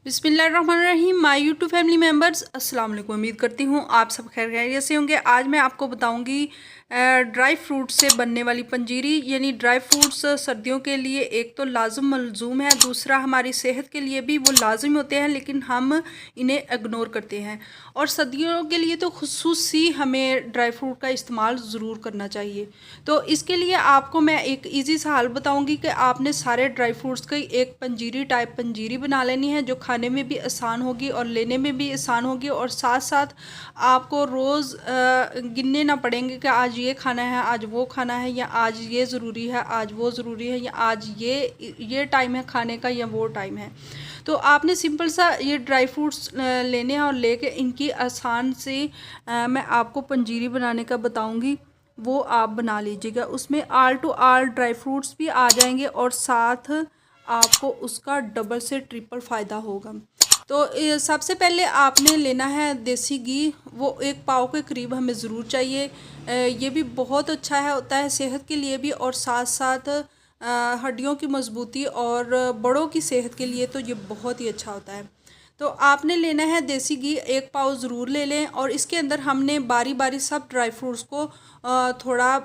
बिस्मिल्लाहिर्रहमानिर्रहीम। My YouTube family members, अस्सलाम वालेकुम। उम्मीद करती हूँ आप सब खैर खैरियत से होंगे। आज मैं आपको बताऊंगी ड्राई फ्रूट से बनने वाली पंजीरी। यानी ड्राई फ्रूट्स सर्दियों के लिए एक तो लाजम मलजूम है, दूसरा हमारी सेहत के लिए भी वो लाजिम होते हैं, लेकिन हम इन्हें इग्नोर करते हैं। और सर्दियों के लिए तो खुसूसी हमें ड्राई फ्रूट का इस्तेमाल ज़रूर करना चाहिए। तो इसके लिए आपको मैं एक ईजी सा हल बताऊंगी कि आपने सारे ड्राई फ्रूट्स की एक पंजीरी टाइप पंजीरी बना लेनी है, जो खाने में भी आसान होगी और लेने में भी आसान होगी। और साथ साथ आपको रोज़ गिनने ना पड़ेंगे कि आज ये खाना है, आज वो खाना है, या आज ये ज़रूरी है, आज वो ज़रूरी है, या आज ये टाइम है खाने का या वो टाइम है। तो आपने सिंपल सा ये ड्राई फ्रूट्स लेने हैं और लेके इनकी आसान से मैं आपको पंजीरी बनाने का बताऊंगी, वो आप बना लीजिएगा। उसमें all to all dry fruits भी आ जाएंगे और साथ आपको उसका डबल से ट्रिपल फ़ायदा होगा। तो सबसे पहले आपने लेना है देसी घी। वो 1 पाव के करीब हमें ज़रूर चाहिए। ये भी बहुत अच्छा है, होता है सेहत के लिए भी, और साथ साथ हड्डियों की मजबूती और बड़ों की सेहत के लिए तो ये बहुत ही अच्छा होता है। तो आपने लेना है देसी घी, 1 पाव ज़रूर ले लें। और इसके अंदर हमने बारी बारी सब ड्राई फ्रूट्स को थोड़ा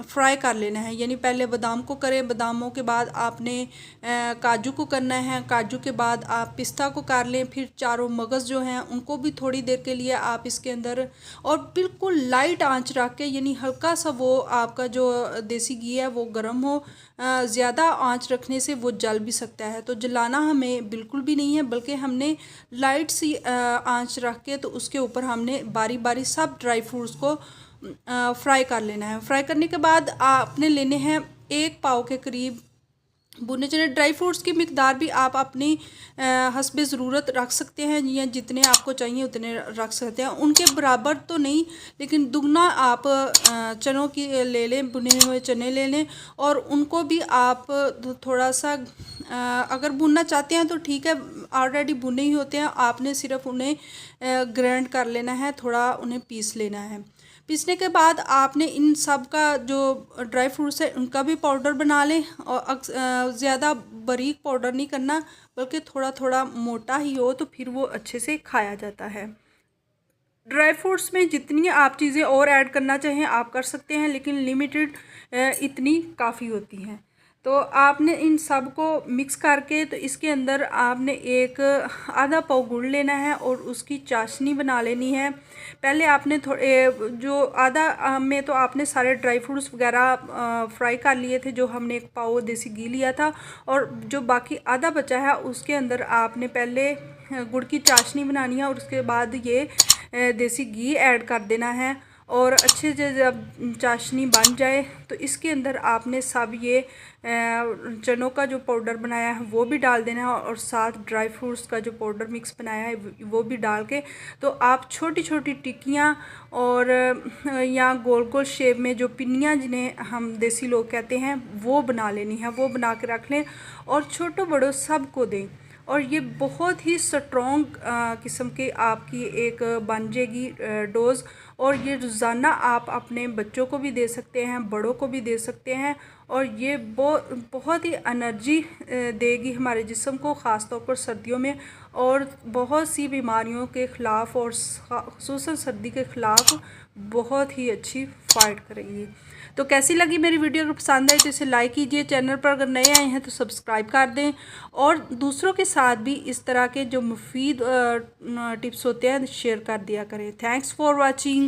फ्राई कर लेना है। यानी पहले बादाम को करें, बादामों के बाद आपने काजू को करना है, काजू के बाद आप पिस्ता को कर लें, फिर चारों मगज़ जो हैं उनको भी थोड़ी देर के लिए आप इसके अंदर, और बिल्कुल लाइट आंच रख के, यानी हल्का सा वो आपका जो देसी घी है वो गर्म हो। ज़्यादा आंच रखने से वो जल भी सकता है, तो जलाना हमें बिल्कुल भी नहीं है, बल्कि हमने लाइट सी आंच रख के तो उसके ऊपर हमने बारी बारी सब ड्राई फ्रूट्स को फ्राई कर लेना है। फ्राई करने के बाद आपने लेने हैं 1 पाव के करीब भुने चने। ड्राई फ्रूट्स की मिकदार भी आप अपनी हस्बे ज़रूरत रख सकते हैं, या जितने आपको चाहिए उतने रख सकते हैं। उनके बराबर तो नहीं, लेकिन दुगना आप चनों की ले लें, भुने हुए चने ले लें। और उनको भी आप थोड़ा सा अगर भुनना चाहते हैं तो ठीक है, ऑलरेडी भुने ही होते हैं, आपने सिर्फ उन्हें ग्राइंड कर लेना है, थोड़ा उन्हें पीस लेना है। पीसने के बाद आपने इन सब का जो ड्राई फ्रूट्स है उनका भी पाउडर बना लें। और ज़्यादा बारीक पाउडर नहीं करना, बल्कि थोड़ा थोड़ा मोटा ही हो, तो फिर वो अच्छे से खाया जाता है। ड्राई फ्रूट्स में जितनी आप चीज़ें और ऐड करना चाहें आप कर सकते हैं, लेकिन लिमिटेड इतनी काफ़ी होती हैं। तो आपने इन सब को मिक्स करके, तो इसके अंदर आपने एक आधा पाव गुड़ लेना है और उसकी चाशनी बना लेनी है। पहले आपने थोड़े जो आधा में तो आपने सारे ड्राई फ्रूट्स वगैरह फ्राई कर लिए थे, जो हमने 1 पाव देसी घी लिया था। और जो बाकी आधा बचा है उसके अंदर आपने पहले गुड़ की चाशनी बनानी है, और उसके बाद ये देसी घी ऐड कर देना है। और अच्छे से जब चाशनी बन जाए तो इसके अंदर आपने सब ये चनों का जो पाउडर बनाया है वो भी डाल देना है, और साथ ड्राई फ्रूट्स का जो पाउडर मिक्स बनाया है वो भी डाल के, तो आप छोटी छोटी टिक्कियाँ और या गोल गोल शेप में जो पिन्नियाँ जिन्हें हम देसी लोग कहते हैं वो बना लेनी है। वो बना के रख लें और छोटों बड़ों सब को दें। और ये बहुत ही स्ट्रॉन्ग किस्म की आपकी एक बन जाएगी डोज़। और ये रोज़ाना आप अपने बच्चों को भी दे सकते हैं, बड़ों को भी दे सकते हैं। और ये बहुत ही एनर्जी देगी हमारे जिस्म को, ख़ास तौर पर सर्दियों में, और बहुत सी बीमारियों के ख़िलाफ़ और ख़ुसूसन सर्दी के ख़िलाफ़ बहुत ही अच्छी फ़ाइट करेंगी। तो कैसी लगी मेरी वीडियो? अगर पसंद आए तो इसे लाइक कीजिए। चैनल पर अगर नए आए हैं तो सब्सक्राइब कर दें, और दूसरों के साथ भी इस तरह के जो मुफीद टिप्स होते हैं शेयर कर दिया करें। Thanks for watching.